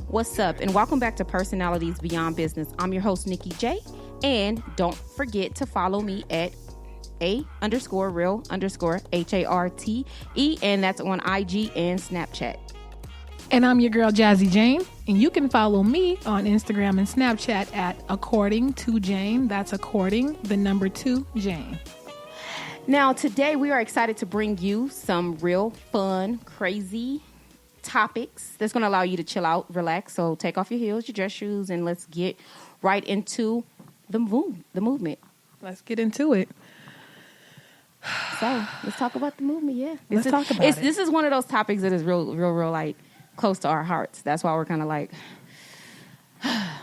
What's up? And welcome back to Personalities Beyond Business. I'm your host, Nikki J. And don't forget to follow me at _real_HARTE. And that's on IG and Snapchat. And I'm your girl, Jazzy Jane. And you can follow me on Instagram and Snapchat at According to Jane. That's according, the number 2, Jane. Now, today we are excited to bring you some real fun, crazy topics that's going to allow you to chill out, relax. So take off your heels, your dress shoes, and let's get right into the movement. Let's get into it. So let's talk about the movement. Yeah, Let's talk about it. This is one of those topics that is real, like close to our hearts. That's why we're kind of like,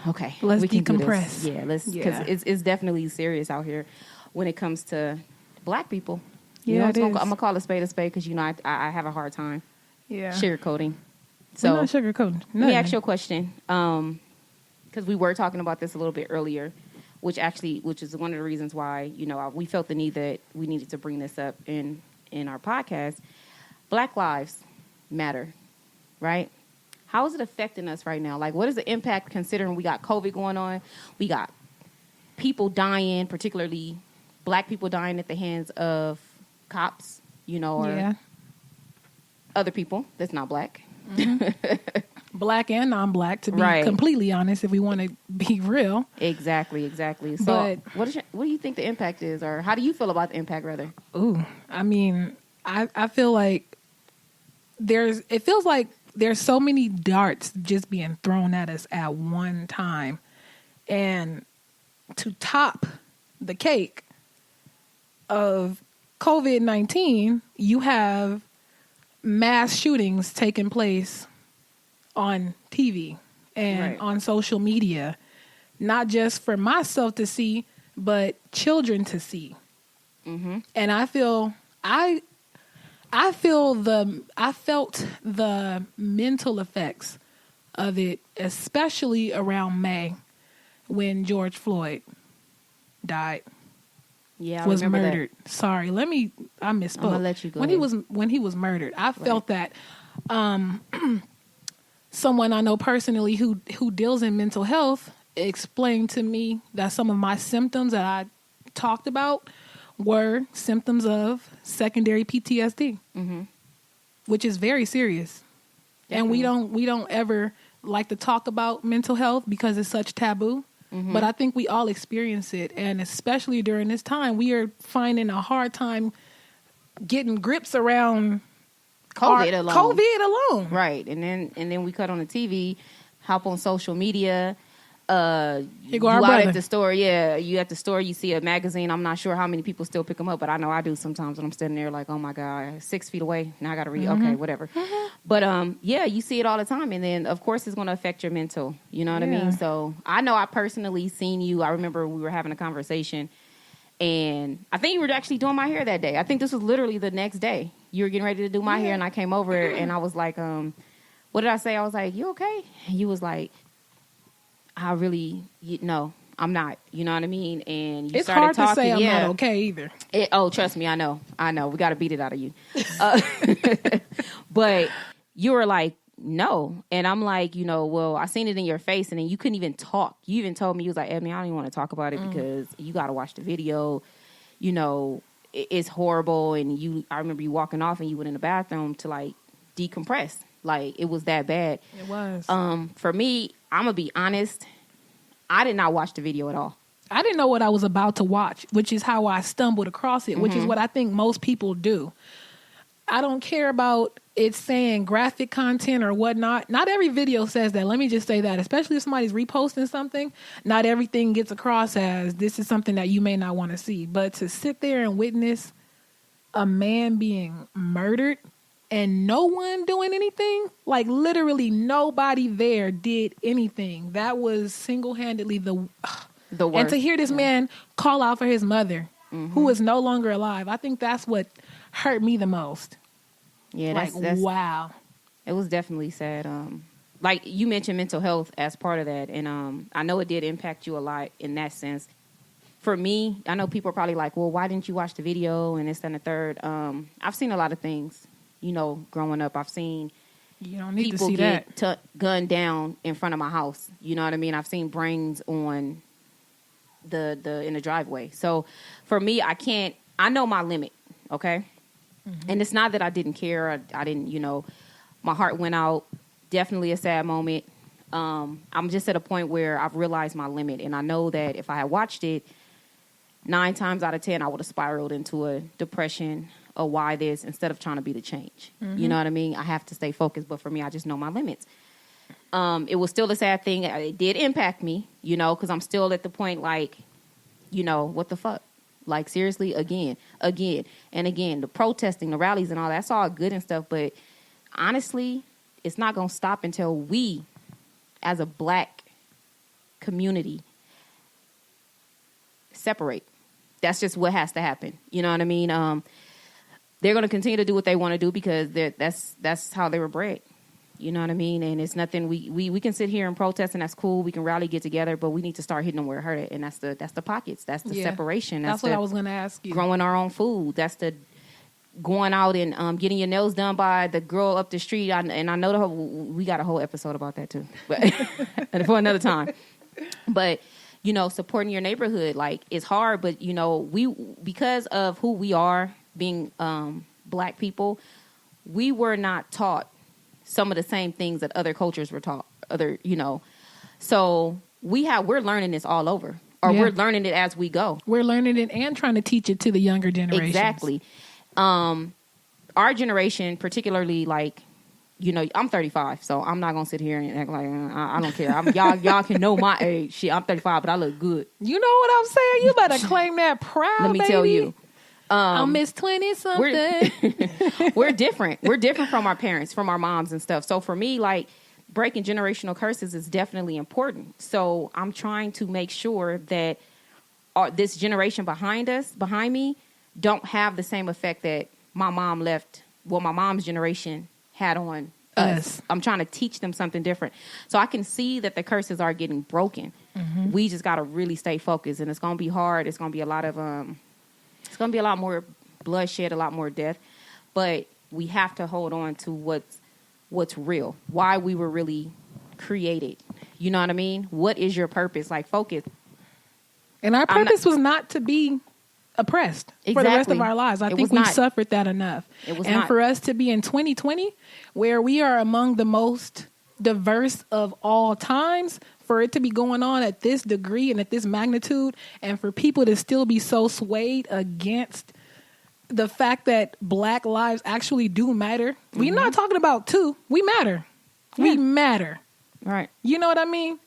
okay, let's we can decompress. Do this. Yeah, because it's definitely serious out here when it comes to Black people. Yeah, I'm gonna call a spade because I have a hard time. Yeah, sugarcoating. So we're not sugarcoating. Let me ask you a question. Because we were talking about this a little bit earlier, which is one of the reasons why we felt the need that we needed to bring this up in our podcast. Black lives matter, right? How is it affecting us right now? Like, what is the impact considering we got COVID going on? We got people dying, particularly Black people dying at the hands of cops, or other people that's not Black. Mm-hmm. Black and non-Black, to be completely honest, if we want to be real. Exactly. So what do you think the impact is, or how do you feel about the impact, rather? Ooh, I mean, I feel like it feels like there's so many darts just being thrown at us at one time. And to top the cake of COVID-19, you have mass shootings taking place on TV and on social media, not just for myself to see, but children to see. Mm-hmm. And I felt the mental effects of it, especially around May when George Floyd died. Yeah, was murdered. That. Sorry, I misspoke. I'm gonna let you go. When he was murdered, I felt that someone I know personally who deals in mental health explained to me that some of my symptoms that I talked about were symptoms of secondary PTSD, which is very serious. Definitely. And we don't ever like to talk about mental health because it's such taboo. Mm-hmm. But I think we all experience it, and especially during this time, we are finding a hard time getting grips around COVID alone. Right, and then we cut on the TV, hop on social media. You go out at the store. Yeah, you at the store. You see a magazine. I'm not sure how many people still pick them up, but I know I do sometimes when I'm standing there like, oh my God, 6 feet away. Now I got to read. Mm-hmm. Okay, whatever. Mm-hmm. But you see it all the time, and then of course it's going to affect your mental. You know what I mean? So I know I personally seen you. I remember we were having a conversation, and I think you were actually doing my hair that day. I think this was literally the next day. You were getting ready to do my hair, and I came over and I was like, what did I say? I was like, you okay? And you was like, I really, no, I'm not. You know what I mean? And you started talking. It's hard to say I'm not okay either. Trust me, I know. We got to beat it out of you. But you were like, no. And I'm like, well, I seen it in your face, and then you couldn't even talk. You even told me, you was like, Ebony, I don't even want to talk about it because you got to watch the video. It's horrible. And I remember you walking off and you went in the bathroom to like decompress. Like, it was that bad. It was. For me, I'm going to be honest. I did not watch the video at all. I didn't know what I was about to watch, which is how I stumbled across it, which is what I think most people do. I don't care about it saying graphic content or whatnot. Not every video says that. Let me just say that, especially if somebody's reposting something, not everything gets across as this is something that you may not want to see. But to sit there and witness a man being murdered and no one doing anything, like literally nobody there did anything. That was single-handedly the worst. And to hear this man call out for his mother, who is no longer alive, I think that's what hurt me the most. Yeah, that's wow. It was definitely sad. Like you mentioned mental health as part of that, and I know it did impact you a lot in that sense. For me, I know people are probably like, well, why didn't you watch the video and this and the third? I've seen a lot of things. Growing up, I've seen You don't need people to see get that. gunned down in front of my house. You know what I mean? I've seen brains on the in the driveway. So for me, I know my limit, okay? Mm-hmm. And it's not that I didn't care. I didn't, my heart went out. Definitely a sad moment. I'm just at a point where I've realized my limit. And I know that if I had watched it, 9 times out of 10, I would have spiraled into a depression, a why this, instead of trying to be the change. Mm-hmm. You know what I mean? I have to stay focused. But for me, I just know my limits. It was still a sad thing. It did impact me, because I'm still at the point like, what the fuck? Like, seriously, again, and again, the protesting, the rallies and all that's all good and stuff. But honestly, it's not going to stop until we, as a black community, separate. That's just what has to happen. You know what I mean? They're going to continue to do what they want to do because that's how they were bred. You know what I mean? And it's nothing. We can sit here and protest, and that's cool. We can rally, get together, but we need to start hitting them where it hurt it, and that's the pockets. That's the separation. That's what I was going to ask you. Growing our own food. That's the going out and getting your nails done by the girl up the street. And I know we got a whole episode about that too, but for another time. But supporting your neighborhood, like, it's hard, but we, because of who we are, being black people, we were not taught some of the same things that other cultures were taught. So we're learning this all over, or we're learning it as we go. We're learning it and trying to teach it to the younger generations. Exactly. Our generation, particularly, like, I'm 35, so I'm not gonna sit here and act like I don't care. Y'all can know my age. Shit, I'm 35, but I look good. You know what I'm saying? You better claim that proud. Let me tell you. I'm Miss 20-something. We're different. We're different from our parents, from our moms and stuff. So for me, like, breaking generational curses is definitely important. So I'm trying to make sure that this generation behind me, don't have the same effect that my mom's generation had on us. I'm trying to teach them something different. So I can see that the curses are getting broken. Mm-hmm. We just got to really stay focused, and it's going to be hard. It's going to be a lot of it's going to be a lot more bloodshed, a lot more death, but we have to hold on to what's real, why we were really created. You know what I mean? What is your purpose? Like, focus. And our purpose was not to be oppressed for the rest of our lives. I think we suffered that enough. For us to be in 2020, where we are among the most diverse of all times, for it to be going on at this degree and at this magnitude, and for people to still be so swayed against the fact that black lives actually do matter. Mm-hmm. We're not talking about two. We matter. Yeah. We matter. Right. You know what I mean?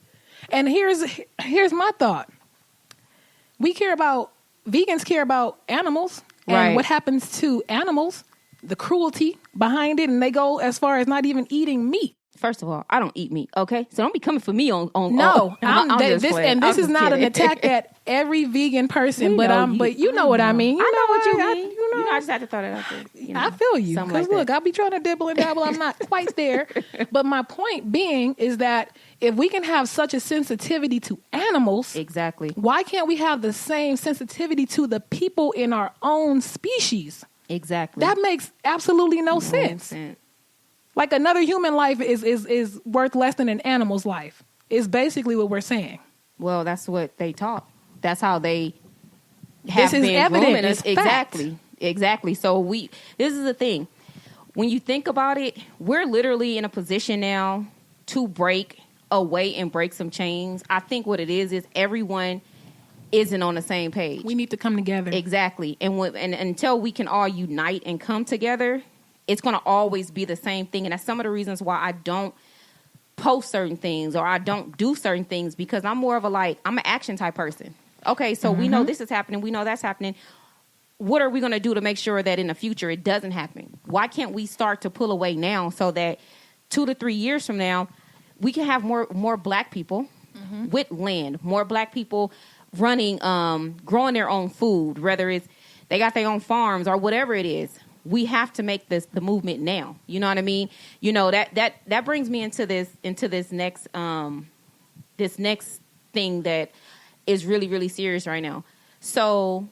And here's my thought. Vegans care about animals and what happens to animals, the cruelty behind it, and they go as far as not even eating meat. First of all, I don't eat meat, okay? So don't be coming for me on no. This is not an attack at every vegan person, but you know what I mean. I know what you mean. I just had to throw that out there. I feel you. Because look, I'll be trying to dibble and dabble. I'm not quite there. But my point being is that if we can have such a sensitivity to animals, exactly, why can't we have the same sensitivity to the people in our own species? Exactly. That makes absolutely no sense. Like, another human life is worth less than an animal's life. Is basically what we're saying. Well, that's what they taught. That's how they have been evident. Us. Exactly. So this is the thing. When you think about it, we're literally in a position now to break away and break some chains. I think what it is everyone isn't on the same page. We need to come together. Exactly. And until we can all unite and come together, it's going to always be the same thing. And that's some of the reasons why I don't post certain things or I don't do certain things, because I'm more of I'm an action type person. Okay, so we know this is happening. We know that's happening. What are we going to do to make sure that in the future it doesn't happen? Why can't we start to pull away now so that 2 to 3 years from now, we can have more black people with land, more black people running, growing their own food, whether it's they got their own farms or whatever it is. We have to make the movement now. You know what I mean? That brings me into this next thing that is really, really serious right now. So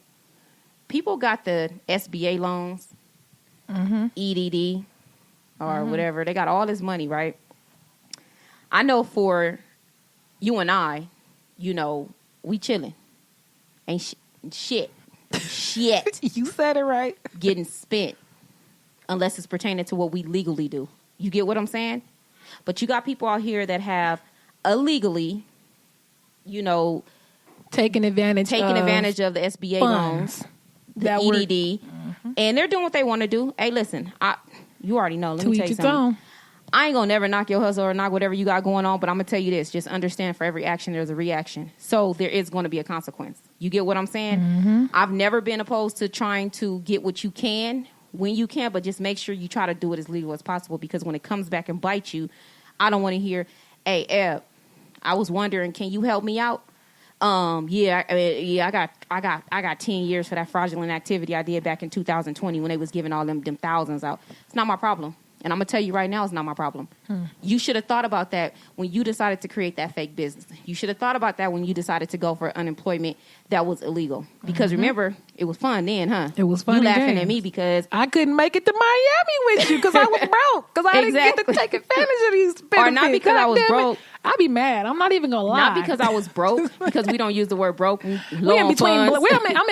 people got the SBA loans, EDD, or whatever. They got all this money, right? I know for you and I, you know, we chilling. Ain't shit. You said it right. Getting spent unless it's pertaining to what we legally do. You get what I'm saying? But you got people out here that have illegally, you know, taking advantage of the SBA loans, the EDD, and they're doing what they want to do. Hey, listen, you already know. Let me tell you something. I ain't gonna never knock your hustle or knock whatever you got going on, but I'm gonna tell you this: just understand, for every action there's a reaction. So there is going to be a consequence. You get what I'm saying? I've never been opposed to trying to get what you can when you can, but just make sure you try to do it as legal as possible, because when it comes back and bites you, I don't want to hear, "Hey, Eb, I was wondering, can you help me out?" I got 10 years for that fraudulent activity I did back in 2020 when they was giving all them thousands out. It's not my problem. And I'm going to tell you right now, it's not my problem. You should have thought about that when you decided to create that fake business. You should have thought about that when you decided to go for unemployment that was illegal. Because remember, it was fun then, huh? It was fun. You laughing at me because I couldn't make it to Miami with you because I was broke. Because I didn't get to take advantage of these benefits. Or not because I was broke. I'd be mad. I'm not even going to lie. Not because I was broke, because we don't use the word broke. I'm in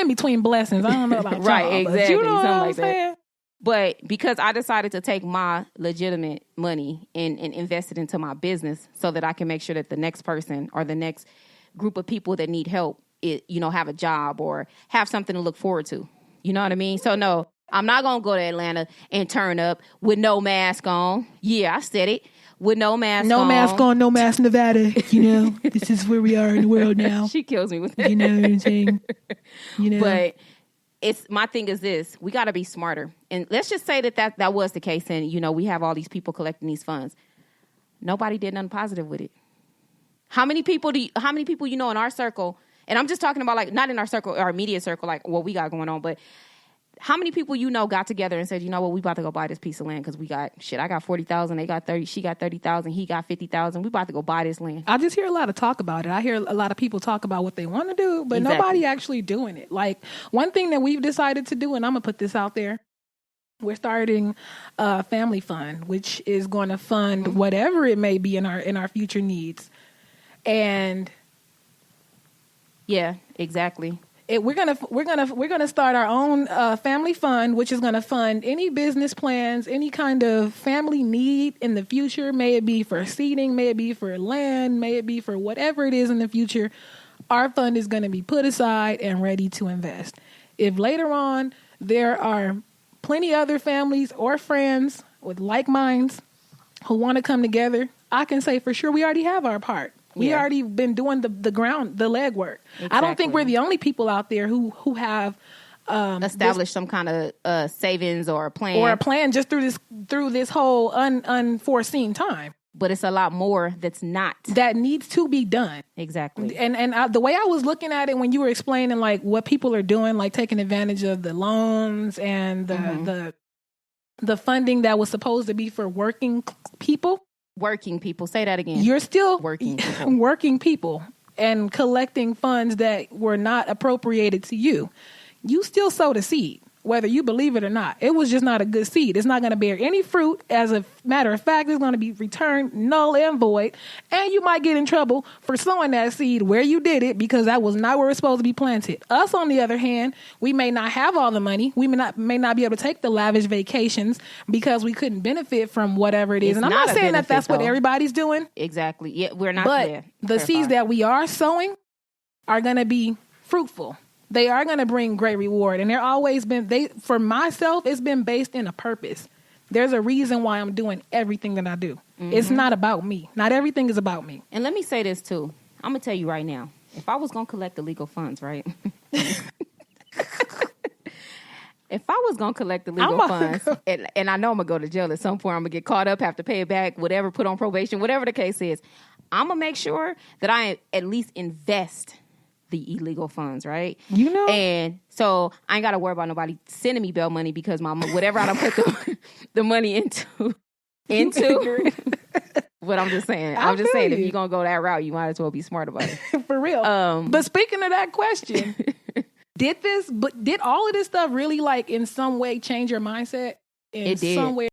between blessings. I don't know about right, y'all, exactly. You know what I'm like saying? That. But because I decided to take my legitimate money and invest it into my business so that I can make sure that the next person or the next group of people that need help, have a job or have something to look forward to. You know what I mean? So, no, I'm not going to go to Atlanta and turn up with no mask on. Yeah, I said it. With no mask on. No mask on, no mask Nevada. You know, this is where we are in the world now. She kills me with that. You know what I'm saying? You know. But my thing is this: we got to be smarter. And let's just say that was the case, and we have all these people collecting these funds. Nobody did nothing positive with it. How many people in our circle? And I'm just talking about, like, not in our circle, our immediate circle, like what we got going on, but how many people got together and said, you know what, we about to go buy this piece of land because we got shit. I got 40,000, they got 30, she got 30,000, he got 50,000. We about to go buy this land. I just hear a lot of talk about it. I hear a lot of people talk about what they want to do, but nobody actually doing it. Like, one thing that we've decided to do, and I'm gonna put this out there, we're starting a family fund, which is going to fund whatever it may be in our future needs. And yeah, exactly. We're gonna start our own family fund, which is gonna fund any business plans, any kind of family need in the future. May it be for seeding, may it be for land, may it be for whatever it is in the future. Our fund is gonna be put aside and ready to invest. If later on there are plenty other families or friends with like minds who want to come together, I can say for sure we already have our part. We already been doing the legwork. Exactly. I don't think we're the only people out there who have established some kind of savings or a plan just through this whole unforeseen time. But it's a lot more that needs to be done. Exactly. And the way I was looking at it when you were explaining, like, what people are doing, like taking advantage of the loans and the funding that was supposed to be for working people. Working people. Say that again. You're still working people and collecting funds that were not appropriated to you. You still sowed a seed, whether you believe it or not. It was just not a good seed. It's not going to bear any fruit. As a matter of fact, it's going to be returned null and void. And you might get in trouble for sowing that seed where you did it, because that was not where it's supposed to be planted. Us, on the other hand, we may not have all the money. We may not be able to take the lavish vacations because we couldn't benefit from whatever it is. And I'm not saying that that's what everybody's doing. Exactly. Yeah, we're not there. But the seeds that we are sowing are going to be fruitful. They are going to bring great reward. And they're always been, for myself, it's been based in a purpose. There's a reason why I'm doing everything that I do. Mm-hmm. It's not about me. Not everything is about me. And let me say this too. I'm going to tell you right now. If I was going to collect illegal funds, right? If I was going to collect illegal funds, and I know I'm going to go to jail at some point, I'm going to get caught up, have to pay it back, whatever, put on probation, whatever the case is, I'm going to make sure that I at least invest the illegal funds, right? And so I ain't got to worry about nobody sending me bail money because whatever I don't put the money into. But I'm just saying, if you're going to go that route, you might as well be smart about it. For real. But speaking of that question, did all of this stuff really, like, in some way change your mindset? It did. Some way?